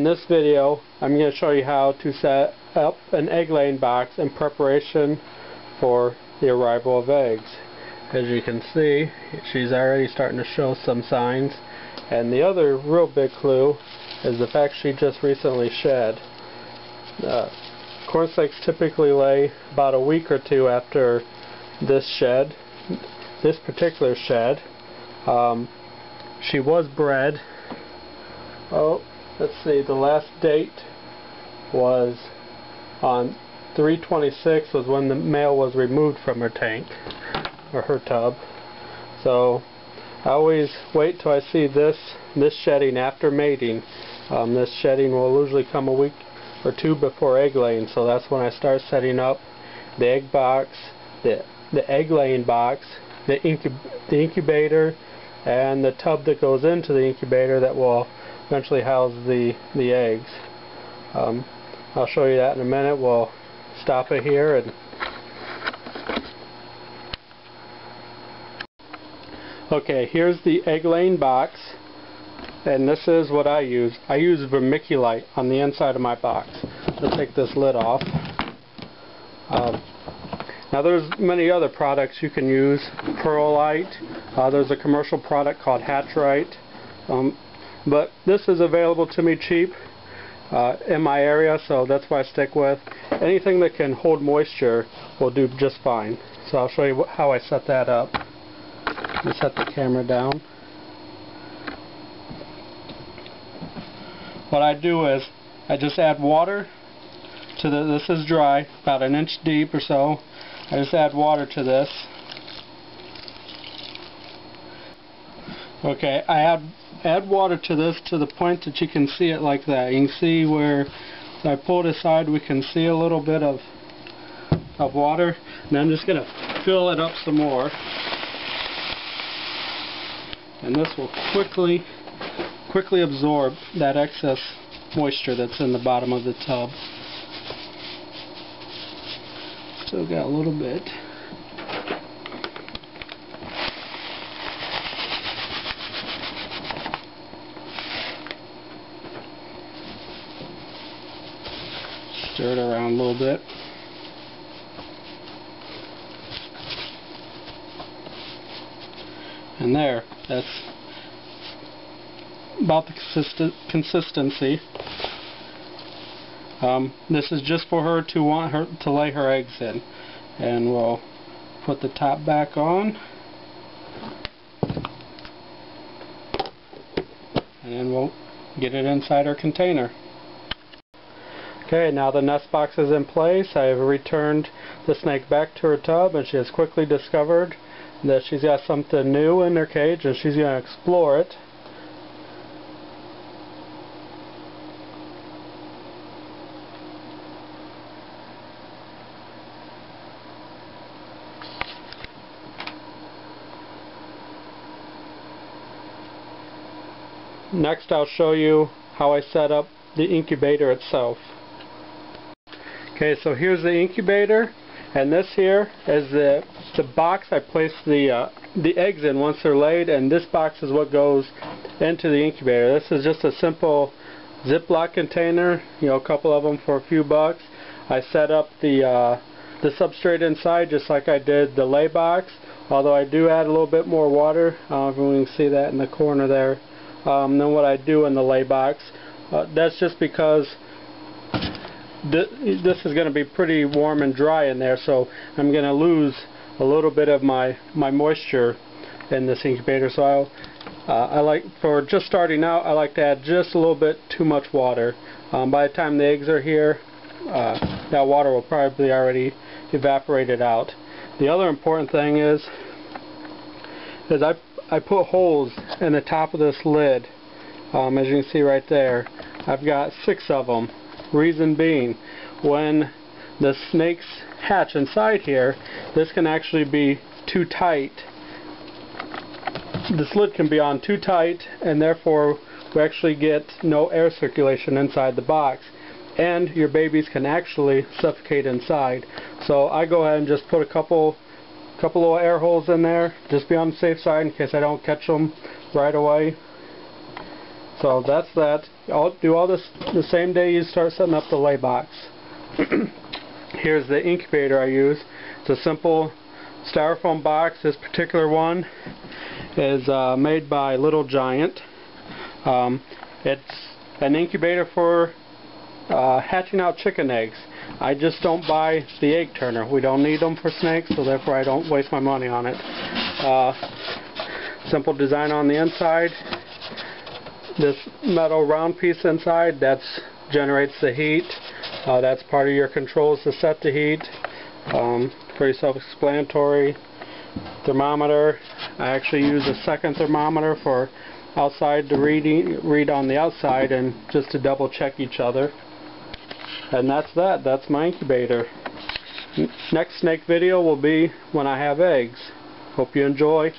this video, I'm going to show you how to set up an egg laying box in preparation for the arrival of eggs. As you can see, she's already starting to show some signs, and the other real big clue is the fact she just recently shed. Corn snakes typically lay about a week or two after this particular shed. She was bred. Let's see, the last date was on 3/26 was when the male was removed from her tank, or her tub. So I always wait till I see this shedding after mating. This shedding will usually come a week or two before egg laying, so that's when I start setting up the egg box, the egg laying box, the incubator, and the tub that goes into the incubator that will eventually house the eggs. I'll show you that in a minute. We'll stop it here. And okay, here's the egg laying box, and this is what I use. I use vermiculite on the inside of my box. I'll take this lid off. Now there's many other products you can use. Perlite. There's a commercial product called Hatchite. But this is available to me cheap in my area, so that's what I stick with. Anything that can hold moisture will do just fine. So I'll show you how I set that up. Let me set the camera down. What I do is I just add water to this is dry, about an inch deep or so. I just add water to this. Okay, I add water to this to the point that you can see it like that. You can see where if I pull it aside, we can see a little bit of water, and I'm just going to fill it up some more, and this will quickly absorb that excess moisture that's in the bottom of the tub. Still got a little bit. Stir it around a little bit. And there, that's about the consistency. This is just for her to lay her eggs in. And we'll put the top back on. And then we'll get it inside her container. Okay, now the nest box is in place. I have returned the snake back to her tub, and she has quickly discovered that she's got something new in her cage, and she's going to explore it. Next, I'll show you how I set up the incubator itself. Okay, so here's the incubator, and this here is the box I place the eggs in once they're laid, and this box is what goes into the incubator. This is just a simple Ziploc container, a couple of them for a few bucks. I set up the substrate inside just like I did the lay box, although I do add a little bit more water. I don't know if you can see that in the corner there. Than what I do in the lay box. That's just because this is going to be pretty warm and dry in there, so I'm going to lose a little bit of my moisture in this incubator. So I like, for just starting out, I like to add just a little bit too much water. By the time the eggs are here, that water will probably already evaporated out. The other important thing is I put holes in the top of this lid. As you can see right there, I've got 6 of them. Reason being, when the snakes hatch inside here, this can actually be too tight. This lid can be on too tight, and therefore we actually get no air circulation inside the box, and your babies can actually suffocate inside. So I go ahead and just put a couple little air holes in there, just be on the safe side in case I don't catch them right away. So that's that. I'll do all this the same day you start setting up the lay box. Here's the incubator I use. It's a simple styrofoam box. This particular one is made by Little Giant. It's an incubator for hatching out chicken eggs. I just don't buy the egg turner. We don't need them for snakes, so therefore I don't waste my money on it. Simple design on the inside. This metal round piece inside, that generates the heat. That's part of your controls to set the heat. Pretty self-explanatory. Thermometer. I actually use a second thermometer for outside to read on the outside and just to double check each other. And that's that. That's my incubator. Next snake video will be when I have eggs. Hope you enjoy.